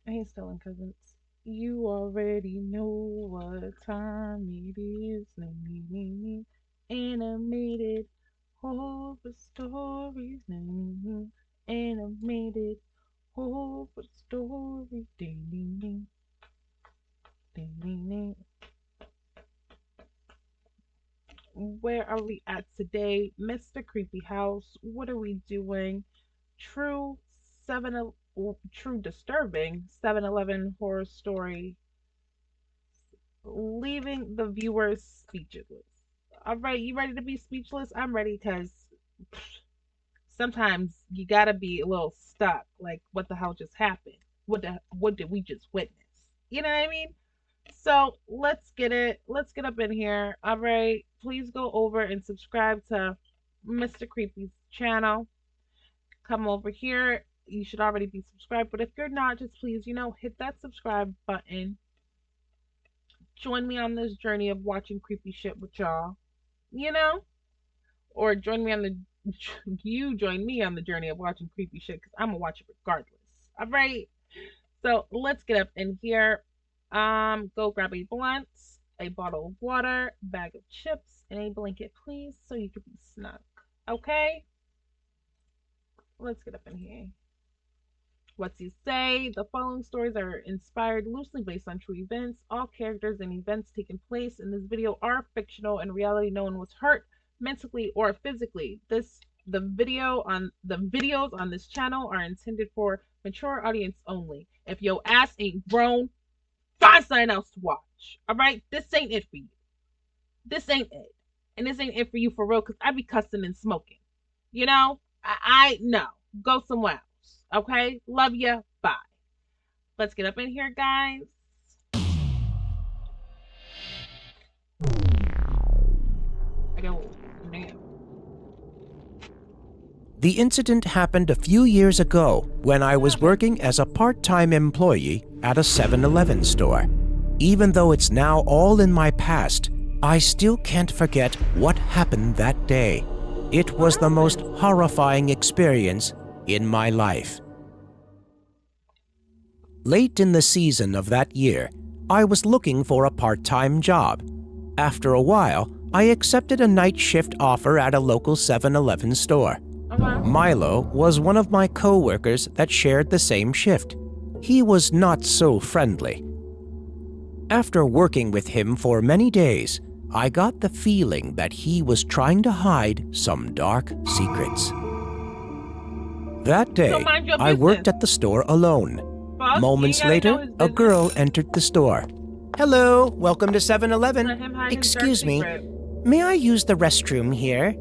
He's still in cousins. You already know what time it is. Animated horror stories. Animated horror story. Ding ding ding ding ding ding. Where are we at today, Mr. Creepy House? What are we doing? True seven, true disturbing 7-Eleven horror story, leaving the viewers speechless. All right, you ready to be speechless? I'm ready because sometimes you gotta be a little stuck. Like, what the hell just happened? What did we just witness? You know what I mean? So let's get it. Let's get up in here. All right, please go over and subscribe to Mr. Creepy's channel. Come over here. You should already be subscribed, but if you're not, just please, hit that subscribe button. Join me on this journey of watching creepy shit with y'all, you know? Or you join me on the journey of watching creepy shit because I'm gonna watch it regardless. All right. So let's get up in here. Go grab a blunt, a bottle of water, bag of chips, and a blanket, please, so you can be snug. Okay? Let's get up in here. What's he say? The following stories are inspired loosely based on true events. All characters and events taking place in this video are fictional. In reality, no one was hurt mentally or physically. The videos on this channel are intended for mature audience only. If your ass ain't grown, find something else to watch. All right, this ain't it for you. This ain't it, and this ain't it for you for real. Cause I be cussing and smoking. I no. Go somewhere else. Okay, love ya. Bye. Let's get up in here, guys. I go. Damn. The incident happened a few years ago when I was working as a part-time employee at a 7-Eleven store. Even though it's now all in my past, I still can't forget what happened that day. It was the most horrifying experience in my life. Late in the season of that year, I was looking for a part-time job. After a while, I accepted a night shift offer at a local 7-Eleven store. Milo was one of my co-workers that shared the same shift. He was not so friendly. After working with him for many days, I got the feeling that he was trying to hide some dark secrets. That day, I worked at the store alone. Moments later, a girl entered the store. "Hello, welcome to 7-Eleven. Excuse me, may I use the restroom here?"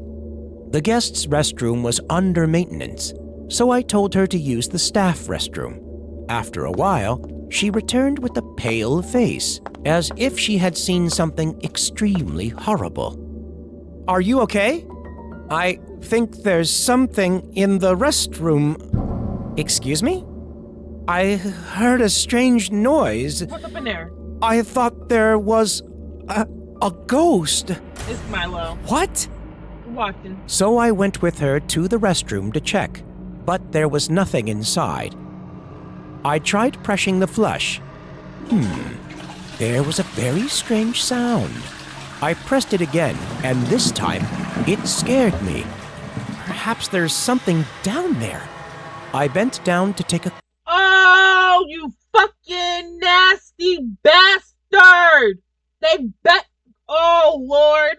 The guest's restroom was under maintenance, so I told her to use the staff restroom. After a while, she returned with a pale face, as if she had seen something extremely horrible. "Are you okay? I think there's something in the restroom." "Excuse me? I heard a strange noise. What's up in there? I thought there was a ghost." It's Milo. "What?" Watching. So I went with her to the restroom to check, but there was nothing inside. I tried pressing the flush. There was a very strange sound. I pressed it again, and this time, it scared me. Perhaps there's something down there. I bent down to take a... Oh, you fucking nasty bastard! They bet. Oh, Lord.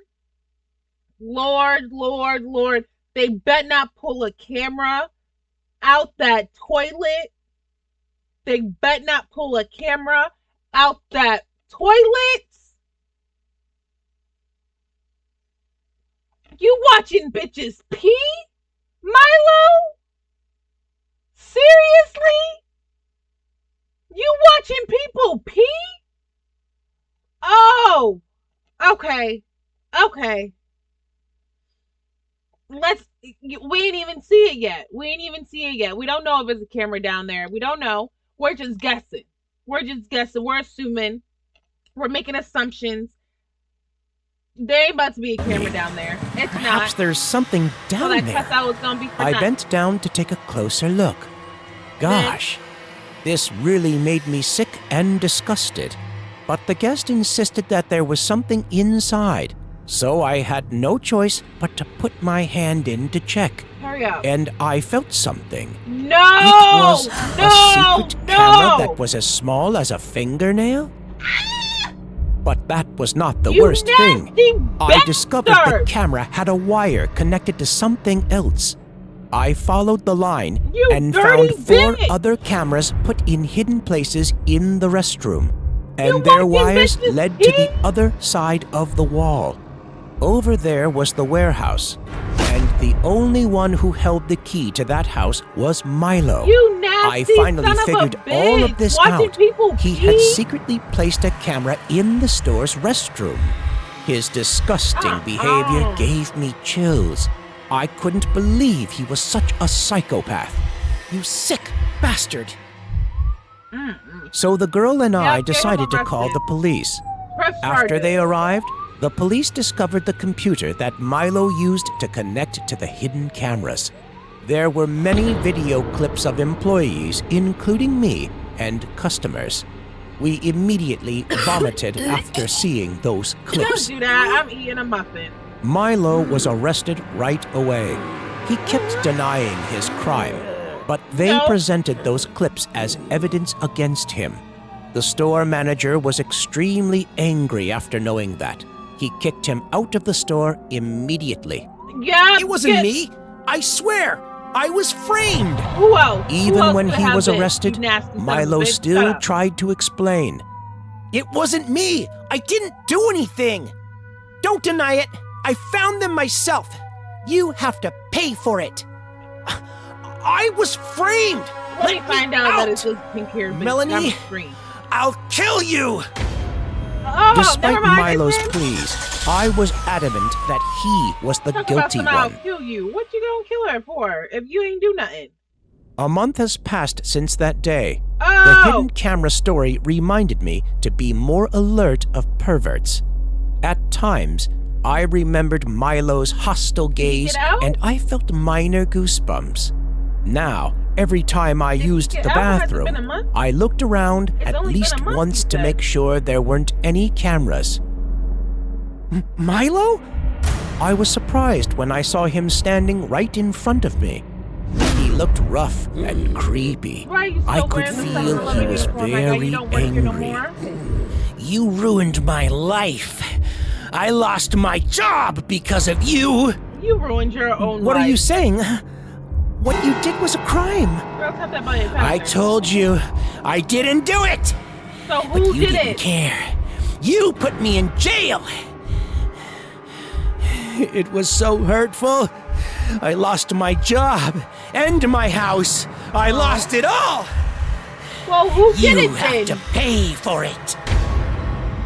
Lord. They bet not pull a camera out that toilet. They bet not pull a camera out that toilet. You watching bitches pee? Milo? Seriously? You watching people pee? Oh, okay. We ain't even see it yet. We don't know if there's a camera down there. We don't know. We're just guessing. We're assuming. We're making assumptions. There ain't about to be a camera down there. It's Perhaps not. there's something down So that there. cuss out was gonna be for I nothing. bent down to take a closer look. Gosh, This really made me sick and disgusted, but the guest insisted that there was something inside, so I had no choice but to put my hand in to check. Hurry up. And I felt something. No! It was no! a secret no! camera that was as small as a fingernail? But that was not the You worst thing. nasty I discovered the bastard! camera had a wire connected to something else. I followed the line You and dirty found 4 bitch! other cameras put in hidden places in the restroom. You And their walking wires bitches, led to the he? other side of the wall. Over there was the warehouse, and the only one who held the key to that house was Milo. You nasty I finally son figured of a bitch. all of this Watching out. People He pee? had secretly placed a camera in the store's restroom. His disgusting behavior gave me chills. I couldn't believe he was such a psychopath. You sick bastard. So the girl and I Yep, get him decided to call arrested. the police. Press After charges. they arrived, the police discovered the computer that Milo used to connect to the hidden cameras. There were many video clips of employees, including me, and customers. We immediately vomited after seeing those Don't clips. do that. I'm eating a muffin. Milo was arrested right away. He kept denying his crime, but they No. presented those clips as evidence against him. The store manager was extremely angry after knowing that. He kicked him out of the store immediately. Yeah. It wasn't get- me! I swear! I was framed! Who else? Who Even else when could he have was been, arrested, you nasty son of a Milo bitch? still Shut up. tried to explain. It wasn't me! I didn't do anything! Don't deny it! I found them myself! You have to pay for it! I was framed! Let me find out that it's this pink hair bitch Melanie? on the screen. I'll kill you! Oh, Despite never mind. Milo's it's him. pleas, I was adamant that he was the Talk about guilty some I'll one. kill you. What you gonna kill her for if you ain't do nothing? A month has passed since that day. The Oh, hidden camera story reminded me to be more alert of perverts. At times, I remembered Milo's hostile gaze get out? and I felt minor goosebumps. Now, every time I Did he used get the out? Has it been a bathroom, month? I looked around It's at only been least a month, once you to said. make sure there weren't any cameras. Milo? I was surprised when I saw him standing right in front of me. He looked rough and creepy. why are you still I could wearing the feel 7-Eleven he was uniform? Like, very you don't work here no angry. more? You ruined my life. I lost my job because of you. You ruined your own What life. are you saying? What you did was a crime. Girl, tap that by your I pastor. told you, I didn't do it. So But who you did didn't it? care. You put me in jail. It was so hurtful. I lost my job and my house. I lost it all. Well, who did You it have then? to pay for it.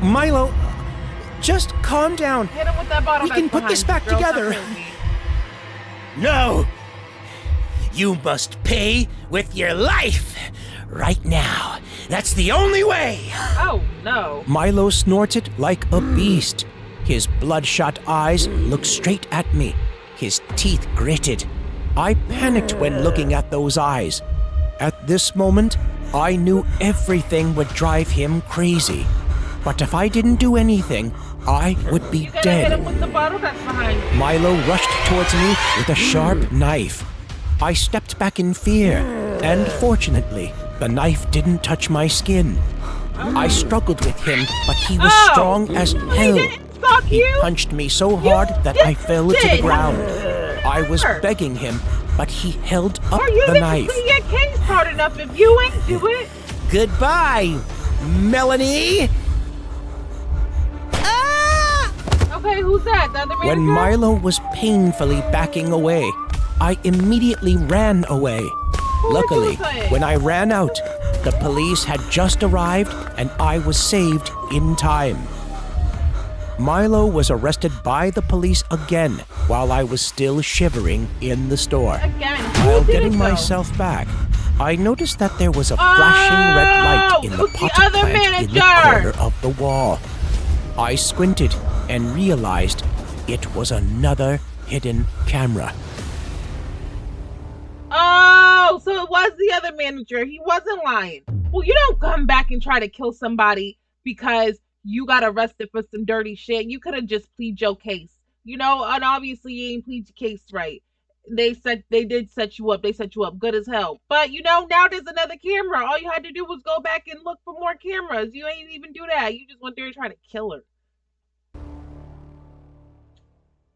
Milo, just calm down. Hit him with that bottle. We that's can put this behind back you. Girl, together. stop killing me. No! You must pay with your life! Right now. That's the only way! Oh no. Milo snorted like a beast. His bloodshot eyes looked straight at me. His teeth gritted. I panicked when looking at those eyes. At this moment, I knew everything would drive him crazy. But if I didn't do anything, I would be You gotta hit him dead. with the bottle that's behind you. Milo rushed towards me with a sharp knife. I stepped back in fear, and fortunately, the knife didn't touch my skin. I struggled with him, but he was Oh! strong as He hell. didn't stalk He you? punched me so hard that I fell to the did. ground. I was Sure. begging him, but he held up Or you the didn't knife. plead your case hard enough if you ain't do it. Goodbye, Melanie! Okay, who's that? The other manager? When Milo was painfully backing away, I immediately ran away. Who Luckily, did you say? when I ran out, the police had just arrived and I was saved in time. Milo was arrested by the police again while I was still shivering in the store. Again, who While did getting it, though? myself back, I noticed that there was a flashing red light in the it's the potted other plant in the manager. corner of the wall. I squinted and realized it was another hidden camera. Oh, Oh, so it was the other manager. He wasn't lying. Well, you don't come back and try to kill somebody because you got arrested for some dirty shit. You could have just plead your case. And obviously you ain't plead your case right. They did set you up. They set you up good as hell. But now there's another camera. All you had to do was go back and look for more cameras. You ain't even do that. You just went there trying to kill her.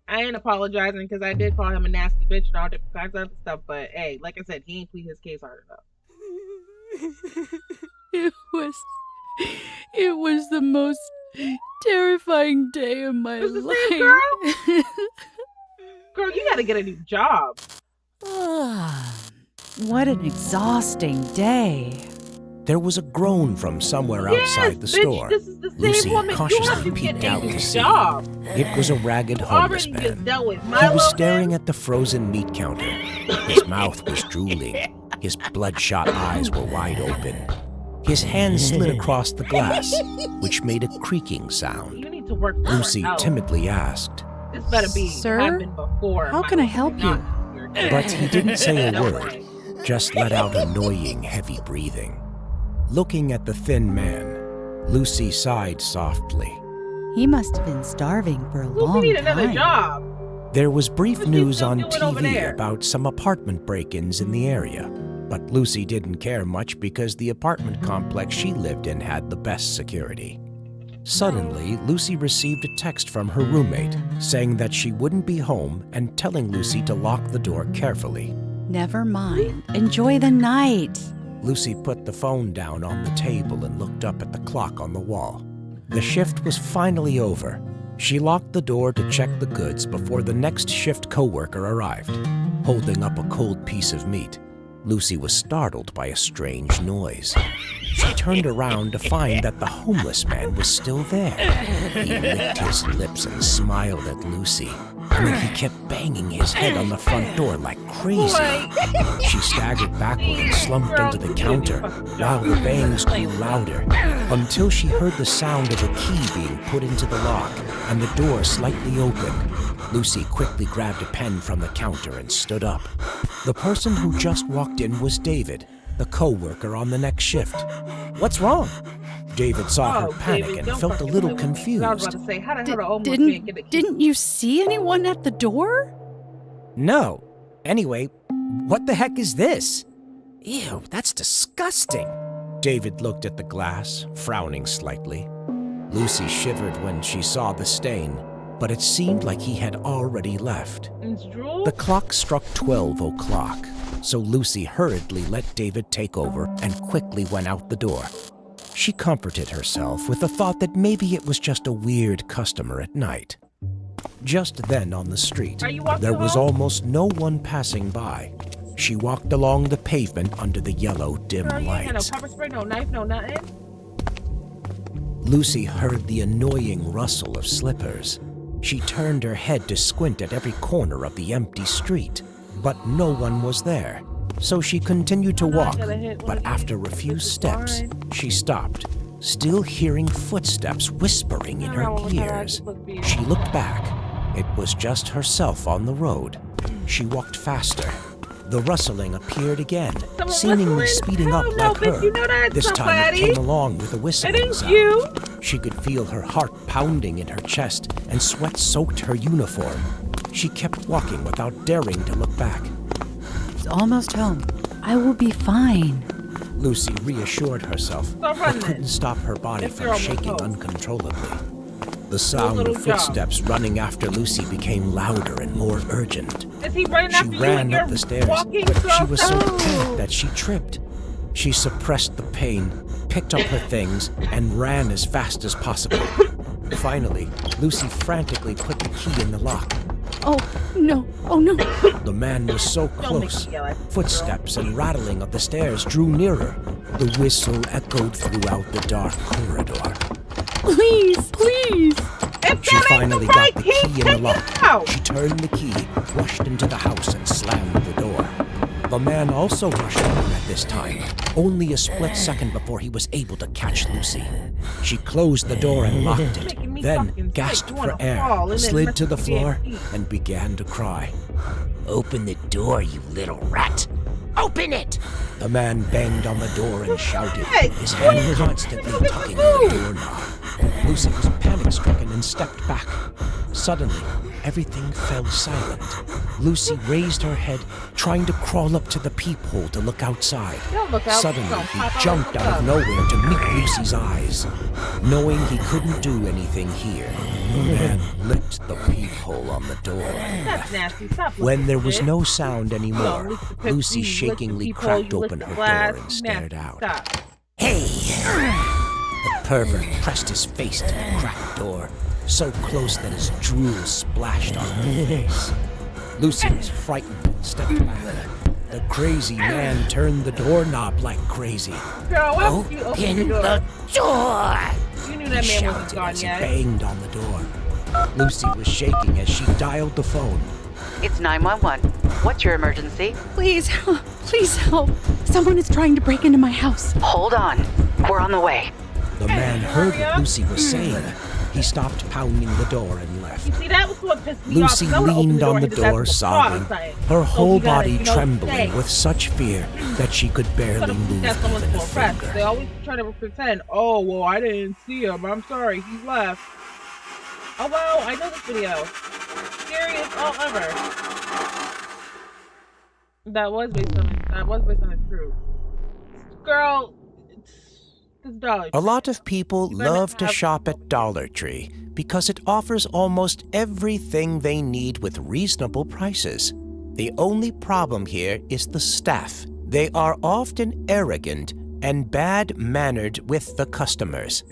I ain't apologizing because I did call him a nasty bitch and all different kinds of other stuff. But hey, like I said, he ain't plead his case hard enough. It was the most terrifying day of my life. The same girl? Girl, you gotta get a new job. What an exhausting day. There was a groan from somewhere outside the store. This is the same Lucy woman. cautiously peeked out to see. It was a ragged homeless man. He was staring at the frozen meat counter. His mouth was drooling. His bloodshot eyes were wide open. His hand slid across the glass, which made a creaking sound. You need to work Lucy timidly asked, "This better be Sir, happened before. How can I help you?" But he didn't say a word, just let out annoying, heavy breathing. Looking at the thin man, Lucy sighed softly. He must have been starving for a long time. Lucy need another job. There was brief What's news still on doing over TV there? about some apartment break-ins in the area, but Lucy didn't care much because the apartment complex she lived in had the best security. Suddenly, Lucy received a text from her roommate saying that she wouldn't be home and telling Lucy to lock the door carefully. Never mind. Enjoy the night. Lucy put the phone down on the table and looked up at the clock on the wall. The shift was finally over. She locked the door to check the goods before the next shift coworker arrived. Holding up a cold piece of meat, Lucy was startled by a strange noise. She turned around to find that the homeless man was still there. He licked his lips and smiled at Lucy, and then he kept banging his head on the front door like crazy. She staggered backward and slumped into the counter while the bangs grew louder until she heard the sound of a key being put into the lock and the door slightly opened. Lucy quickly grabbed a pen from the counter and stood up. The person who just walked in was David, the co-worker on the next shift. "What's wrong?" David saw her panic David, and don't felt a fucking little play with me. I was confused. about to say, how the hell the homeless man get a key? Didn't you see anyone at the door? No. Anyway, what the heck is this? Ew, that's disgusting. David looked at the glass, frowning slightly. Lucy shivered when she saw the stain, but it seemed like he had already left. It's drool? The clock struck 12 o'clock, so Lucy hurriedly let David take over and quickly went out the door. She comforted herself with the thought that maybe it was just a weird customer at night. Just then on the street, Are you walking there was along? almost no one passing by. She walked along the pavement under the yellow, dim Girl, you ain't got no lights. pepper spray, no knife, no nothing. Lucy heard the annoying rustle of slippers. She turned her head to squint at every corner of the empty street, but no one was there. So she continued to walk, but after a few steps, she stopped, still hearing footsteps whispering in her ears. She looked back. It was just herself on the road. She walked faster. The rustling appeared again, seemingly speeding up like her. This time it came along with a whistling sound. She could feel her heart pounding in her chest, and sweat soaked her uniform. She kept walking without daring to look back. It's almost home. I will be fine. Lucy reassured herself, Stop but running. couldn't stop her body If you're from almost shaking home. uncontrollably. The sound little of job. footsteps running after Lucy became louder and more urgent. Is he running She after you ran and up you're the stairs, walking but she slow? was so Oh. panicked that she tripped. She suppressed the pain, picked up her things, and ran as fast as possible. Finally, Lucy frantically put the key in the lock. Oh, no. Oh, no. The man was so Don't make close. me yell at you, Footsteps and rattling of the stairs drew nearer. The whistle echoed throughout the dark corridor. Please, please. If She that ain't finally the got right the key, key in the take it lock. out. She turned the key, rushed into the house, and slammed the door. The man also rushed over at this time, only a split second before he was able to catch Lucy. She closed the door and locked it, Making me then fucking sick. gasped You for wanna air, fall and then slid mess to the with your floor, feet. and began to cry. "Open the door, you little rat! Open it! The man banged on the door and shouted, Hey, his hand constantly tugging at the doorknob. Lucy was panic-stricken and stepped back. Suddenly, everything fell silent. Lucy raised her head, trying to crawl up to the peephole to look outside. Don't look out. Suddenly, Don't he pop out. jumped out of nowhere to meet Lucy's eyes. Knowing he couldn't do anything here, the man licked the peephole on the door. That's nasty. Stop When looking there at was this. no sound No, anymore, lick the Pepsi, Lucy lick the shakingly peephole, cracked you lick open the her glass. door and stared Nasty. out. Stop. Hey! The pervert pressed his face to the cracked door, so close that his drool splashed on her face. Lucy was frightened and stepped back. The crazy man turned the doorknob like crazy. Girl, why would you open the door? door! You knew He that man wasn't shouted gone as he yet. banged on the door. Lucy was shaking as she dialed the phone. It's 911. What's your emergency? Please, please help. Someone is trying to break into my house. Hold on. We're on the way. The man heard hurry what up. Lucy was saying. He stopped pounding the door and left. You see, that was what pissed me Lucy off. 'Cause I would've opened leaned on the and hit his ass door with a sobbing, prod sign. her whole you gotta, body you know, trembling stay. with such fear that she could barely Gotta move that someone's even a for press. They finger. always try to pretend, oh, well, I didn't see him. I'm sorry, he left. Oh, wow, I know this video. Scariest all ever. That was based on the truth. Girl, this dollar. A lot of people You better love to have- shop at Dollar Tree because it offers almost everything they need with reasonable prices. The only problem here is the staff. They are often arrogant and bad-mannered with the customers.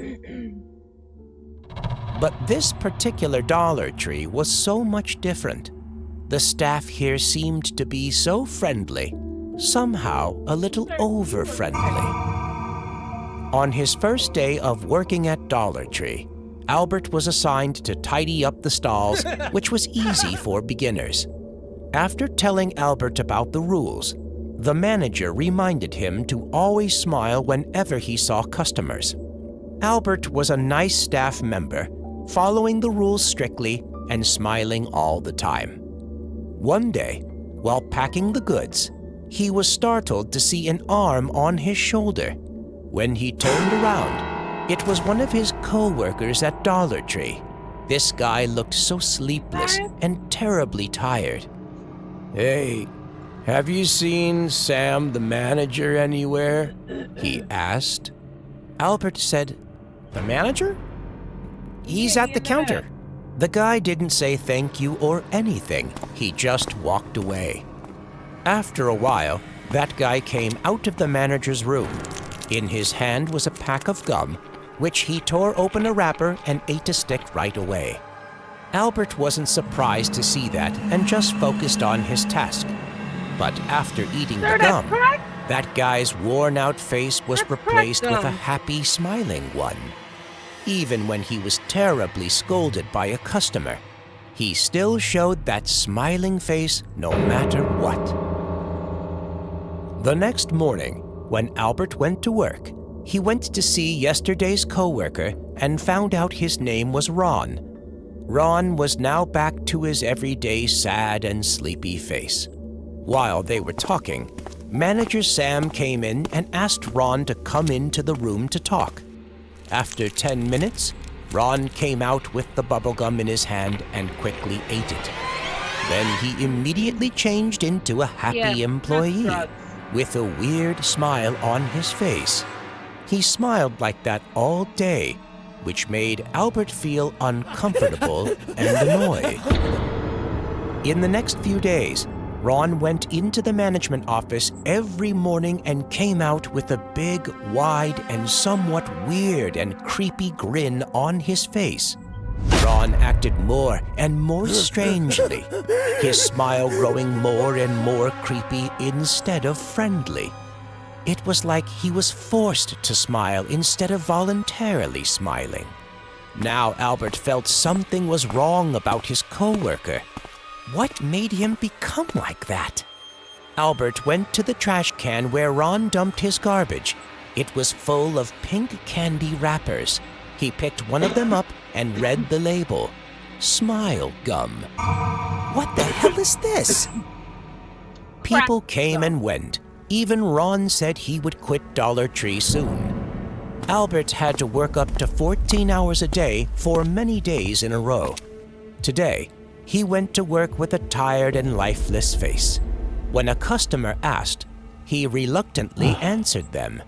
But this particular Dollar Tree was so much different. The staff here seemed to be so friendly, somehow a little over-friendly. On his first day of working at Dollar Tree, Albert was assigned to tidy up the stalls, which was easy for beginners. After telling Albert about the rules, the manager reminded him to always smile whenever he saw customers. Albert was a nice staff member, following the rules strictly and smiling all the time. One day, while packing the goods, he was startled to see an arm on his shoulder. When he turned around, it was one of his co-workers at Dollar Tree. This guy looked so sleepless and terribly tired. "Hey, have you seen Sam the manager anywhere?" he asked. Albert said, "The manager? He's at the counter." The guy didn't say thank you or anything. He just walked away. After a while, that guy came out of the manager's room. In his hand was a pack of gum, which he tore open a wrapper and ate a stick right away. Albert wasn't surprised to see that and just focused on his task. But after eating Sir, the that's gum, crack? that guy's worn-out face was That's replaced with a gum. happy, smiling one. Even when he was terribly scolded by a customer, he still showed that smiling face no matter what. The next morning, when Albert went to work, he went to see yesterday's coworker and found out his name was Ron. Ron was now back to his everyday sad and sleepy face. While they were talking, Manager Sam came in and asked Ron to come into the room to talk. After 10 minutes, Ron came out with the bubblegum in his hand and quickly ate it. Then he immediately changed into a happy Yeah, employee that's drugs. with a weird smile on his face. He smiled like that all day, which made Albert feel uncomfortable and annoyed. In the next few days, Ron went into the management office every morning and came out with a big, wide, and somewhat weird and creepy grin on his face. Ron acted more and more strangely, his smile growing more and more creepy instead of friendly. It was like he was forced to smile instead of voluntarily smiling. Now Albert felt something was wrong about his coworker. What made him become like that? Albert went to the trash can where Ron dumped his garbage. It was full of pink candy wrappers. He picked one of them up and read the label, Smile Gum. What the hell is this? People came and went. Even Ron said he would quit Dollar Tree soon. Albert had to work up to 14 hours a day for many days in a row. Today, he went to work with a tired and lifeless face. When a customer asked, he reluctantly answered them.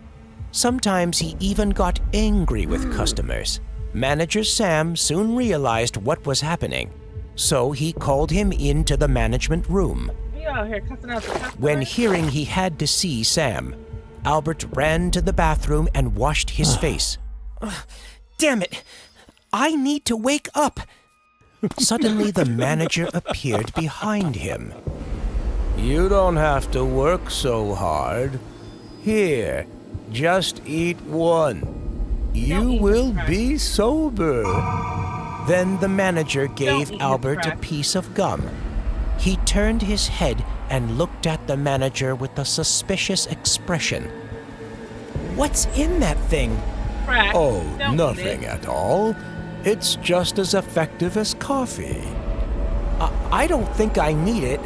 Sometimes he even got angry with customers. Manager Sam soon realized what was happening, so he called him into the management room. You out here cussing out the customers? When hearing he had to see Sam, Albert ran to the bathroom and washed his face. Damn it! I need to wake up! Suddenly, the manager appeared behind him. You don't have to work so hard. Here, just eat one. You will be sober. Then the manager gave Albert a piece of gum. He turned his head and looked at the manager with a suspicious expression. What's in that thing? Crack. Oh, Don't nothing eat it. at all. It's just as effective as coffee. I don't think I need it,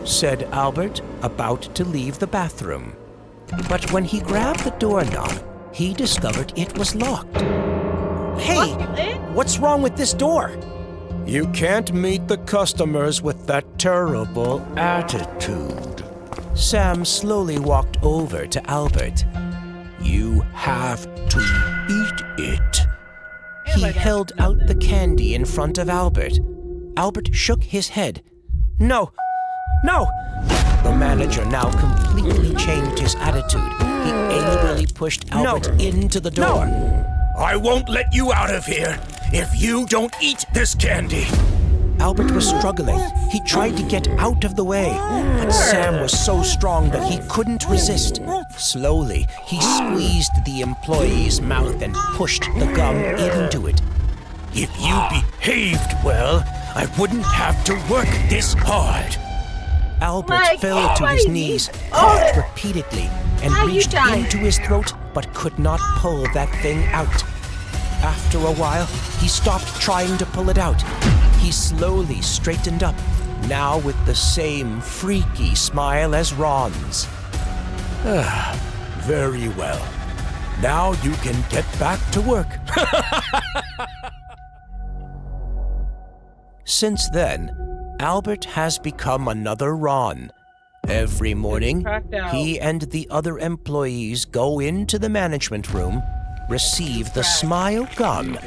said Albert, about to leave the bathroom. But when he grabbed the doorknob, he discovered it was locked. Hey, what's wrong with this door? You can't meet the customers with that terrible attitude. Sam slowly walked over to Albert. You have to eat it. He held out the candy in front of Albert. Albert shook his head. No! No! The manager now completely changed his attitude. He angrily pushed Albert into the door. I won't let you out of here if you don't eat this candy. Albert was struggling. He tried to get out of the way, but Sam was so strong that he couldn't resist. Slowly, he squeezed the employee's mouth and pushed the gum into it. If you behaved well, I wouldn't have to work this hard. Albert fell to his knees, coughed repeatedly, and reached into his throat but could not pull that thing out. After a while, he stopped trying to pull it out. He slowly straightened up, now with the same freaky smile as Ron's. Very well. Now you can get back to work. Since then, Albert has become another Ron. Every morning, he and the other employees go into the management room, receive the Smile Gum,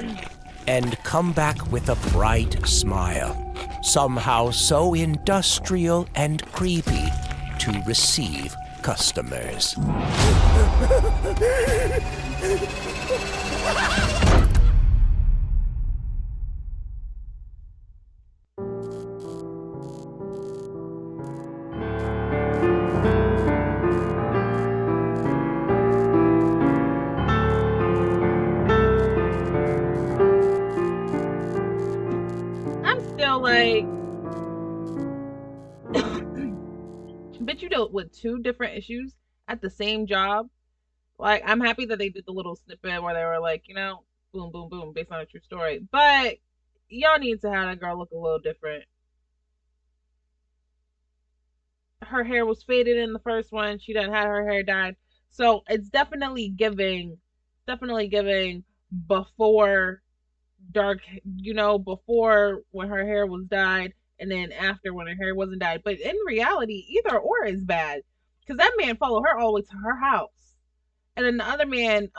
and come back with a bright smile, somehow so industrial and creepy to receive customers. Like, but you dealt with two different issues at the same job. Like, I'm happy that they did the little snippet where they were like, you know, boom, boom, boom, based on a true story. But y'all need to have that girl look a little different. Her hair was faded in the first one. She done had her hair dyed. So it's definitely giving before dark, you know, before when her hair was dyed and then after when her hair wasn't dyed. But in reality, either or is bad, because that man followed her all the way to her house, and then the other man,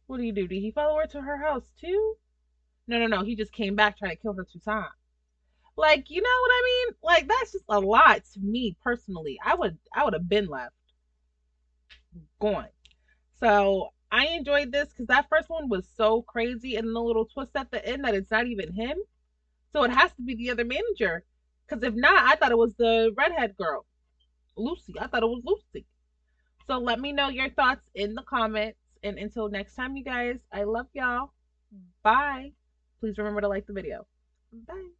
what did he do? Did he follow her to her house too? No, he just came back trying to kill her 2 times. Like, you know what I mean? Like, that's just a lot to me personally. I would have been left gone. So I enjoyed this because that first one was so crazy, and the little twist at the end that it's not even him. So it has to be the other manager. Because if not, I thought it was the redhead girl, Lucy. I thought it was Lucy. So let me know your thoughts in the comments. And until next time, you guys, I love y'all. Bye. Please remember to like the video. Bye.